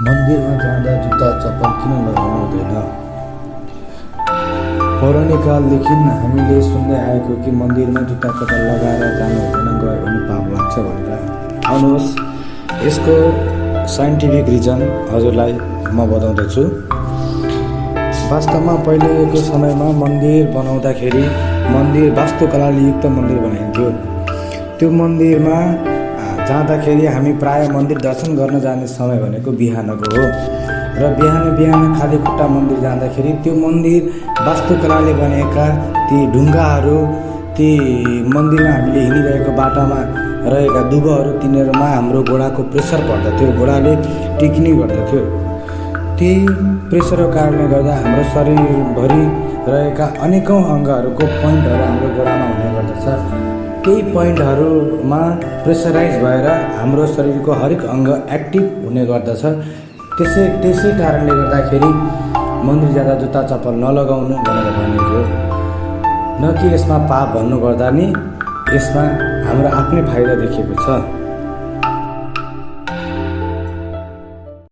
मन्दिरमा जाँदा जुत्ता चप्पल किन लगाउनु हुँदैन? पौराणिक कालदेखि हामीले सुन्दै आएको कि मन्दिरमा जुत्ता चप्पल लगाएर जानु हुँदैन, गयो भने पाप लाग्छ भनेर। आउनुहोस् यसको साइन्टिफिक रिजन हजुरलाई म बताउँदछु। वास्तवमा पहिलेको समयमा मन्दिर बनाउँदाखेरि मन्दिर वास्तुकलाले युक्त मन्दिर बनाइन्थ्यो। त्यो मन्दिरमा जाँदाखेरि हामी प्राय मन्दिर दर्शन गर्न जाने समय भनेको बिहानको हो र बिहान खाली खुट्टा मन्दिर जाँदाखेरि त्यो मन्दिर वास्तुकलाले बनेका ती ढुङ्गाहरू, ती मन्दिरमा हामीले हिँडिरहेको बाटामा रहेका दुबोहरू, तिनीहरूमा हाम्रो घोडाको प्रेसर पर्दथ्यो, घोडाले टिक्ने गर्दथ्यो। त्यही प्रेसरको कारणले गर्दा हाम्रो शरीरभरि रहेका अनेकौँ अङ्गहरूको पोइन्टहरू हाम्रो घोडामा हुने गर्दछ। त्यही पोइन्टहरूमा प्रेसराइज भएर हाम्रो शरीरको हरेक अङ्ग एक्टिभ हुने गर्दछ। त्यसै कारणले गर्दाखेरि मन्दिर जाँदा जुत्ता चप्पल नलगाउनु भनेर भनेको, न कि यसमा पाप भन्नुपर्दा नि यसमा हाम्रो आफ्नै फाइदा देखिएको छ।